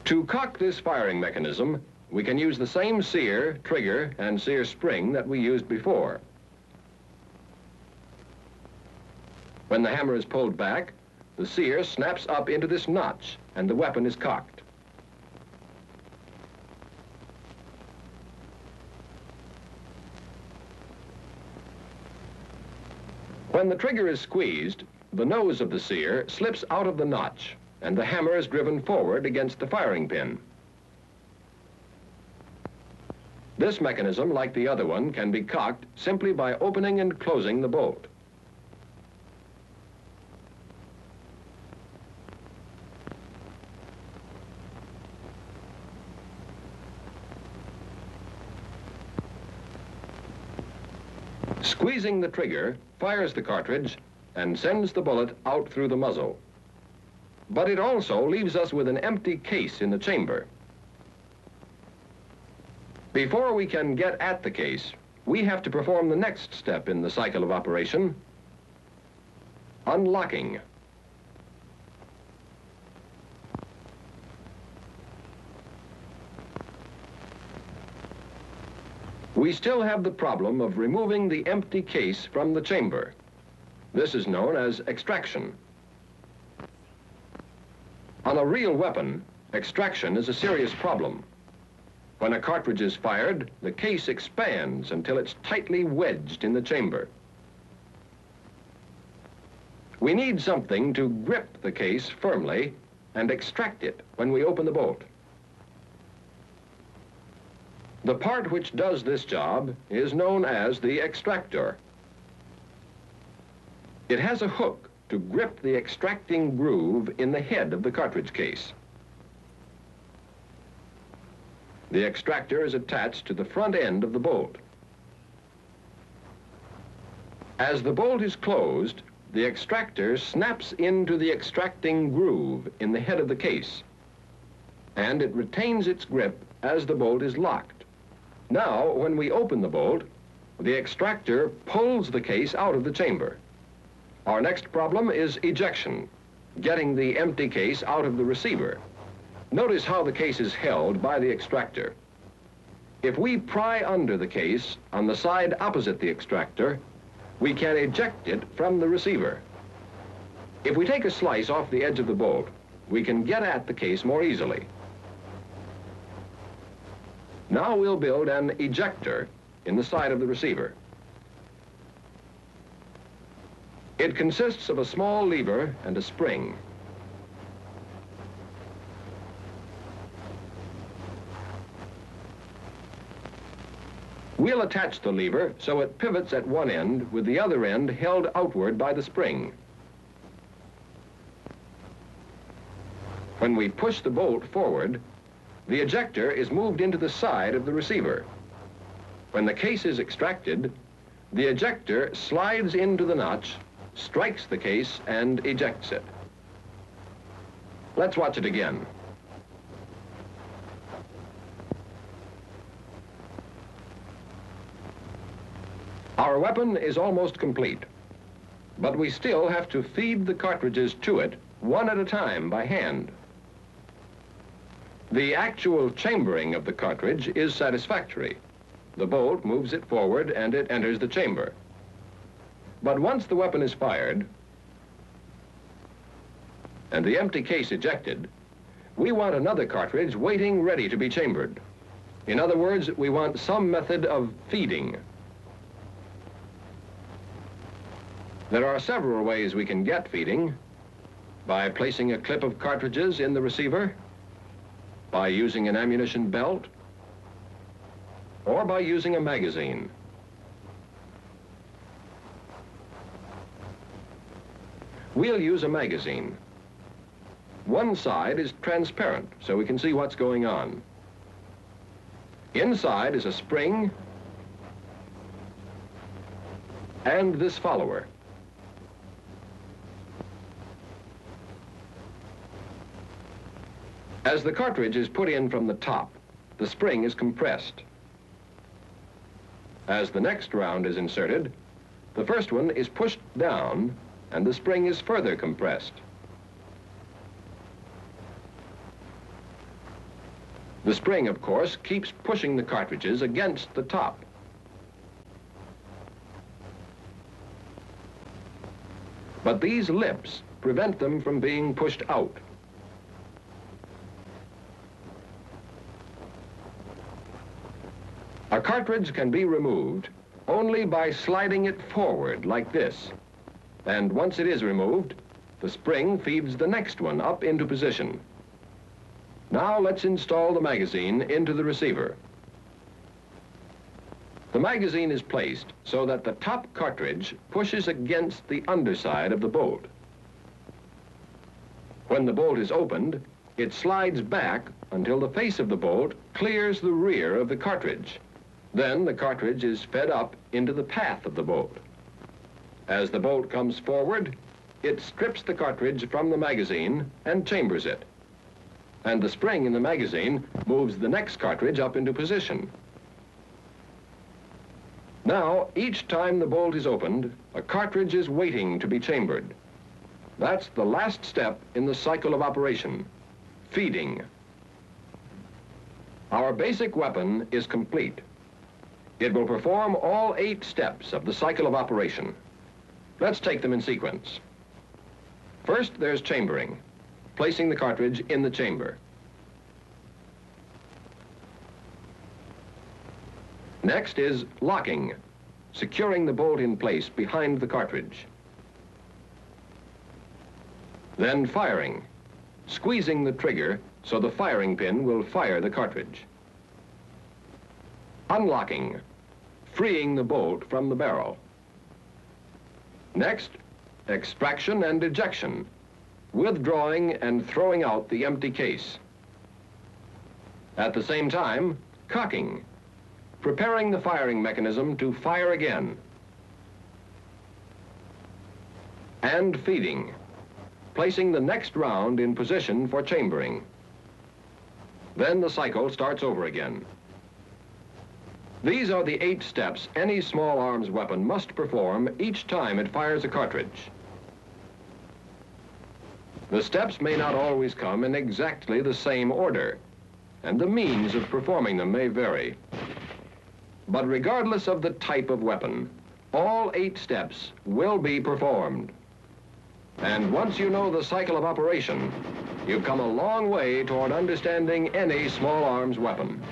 To cock this firing mechanism, we can use the same sear, trigger, and sear spring that we used before. When the hammer is pulled back, the sear snaps up into this notch and the weapon is cocked. When the trigger is squeezed, the nose of the sear slips out of the notch and the hammer is driven forward against the firing pin. This mechanism, like the other one, can be cocked simply by opening and closing the bolt. Squeezing the trigger fires the cartridge and sends the bullet out through the muzzle. But it also leaves us with an empty case in the chamber. Before we can get at the case, we have to perform the next step in the cycle of operation: unlocking. We still have the problem of removing the empty case from the chamber. This is known as extraction. On a real weapon, extraction is a serious problem. When a cartridge is fired, the case expands until it's tightly wedged in the chamber. We need something to grip the case firmly and extract it when we open the bolt. The part which does this job is known as the extractor. It has a hook to grip the extracting groove in the head of the cartridge case. The extractor is attached to the front end of the bolt. As the bolt is closed, the extractor snaps into the extracting groove in the head of the case, and it retains its grip as the bolt is locked. Now, when we open the bolt, the extractor pulls the case out of the chamber. Our next problem is ejection, getting the empty case out of the receiver. Notice how the case is held by the extractor. If we pry under the case on the side opposite the extractor, we can eject it from the receiver. If we take a slice off the edge of the bolt, we can get at the case more easily. Now we'll build an ejector in the side of the receiver. It consists of a small lever and a spring. We'll attach the lever so it pivots at one end with the other end held outward by the spring. When we push the bolt forward, the ejector is moved into the side of the receiver. When the case is extracted, the ejector slides into the notch, strikes the case, and ejects it. Let's watch it again. Our weapon is almost complete, but we still have to feed the cartridges to it one at a time by hand. The actual chambering of the cartridge is satisfactory. The bolt moves it forward and it enters the chamber. But once the weapon is fired and the empty case ejected, we want another cartridge waiting ready to be chambered. In other words, we want some method of feeding. There are several ways we can get feeding: by placing a clip of cartridges in the receiver, by using an ammunition belt, or by using a magazine. We'll use a magazine. One side is transparent, so we can see what's going on. Inside is a spring and this follower. As the cartridge is put in from the top, the spring is compressed. As the next round is inserted, the first one is pushed down and the spring is further compressed. The spring, of course, keeps pushing the cartridges against the top. But these lips prevent them from being pushed out. A cartridge can be removed only by sliding it forward like this. And once it is removed, the spring feeds the next one up into position. Now let's install the magazine into the receiver. The magazine is placed so that the top cartridge pushes against the underside of the bolt. When the bolt is opened, it slides back until the face of the bolt clears the rear of the cartridge. Then the cartridge is fed up into the path of the bolt. As the bolt comes forward, it strips the cartridge from the magazine and chambers it. And the spring in the magazine moves the next cartridge up into position. Now, each time the bolt is opened, a cartridge is waiting to be chambered. That's the last step in the cycle of operation, feeding. Our basic weapon is complete. It will perform all 8 steps of the cycle of operation. Let's take them in sequence. First, there's chambering, placing the cartridge in the chamber. Next is locking, securing the bolt in place behind the cartridge. Then firing, squeezing the trigger so the firing pin will fire the cartridge. Unlocking, freeing the bolt from the barrel. Next, extraction and ejection, withdrawing and throwing out the empty case. At the same time, cocking, preparing the firing mechanism to fire again. And feeding, placing the next round in position for chambering. Then the cycle starts over again. These are the 8 steps any small arms weapon must perform each time it fires a cartridge. The steps may not always come in exactly the same order, and the means of performing them may vary. But regardless of the type of weapon, all 8 steps will be performed. And once you know the cycle of operation, you've come a long way toward understanding any small arms weapon.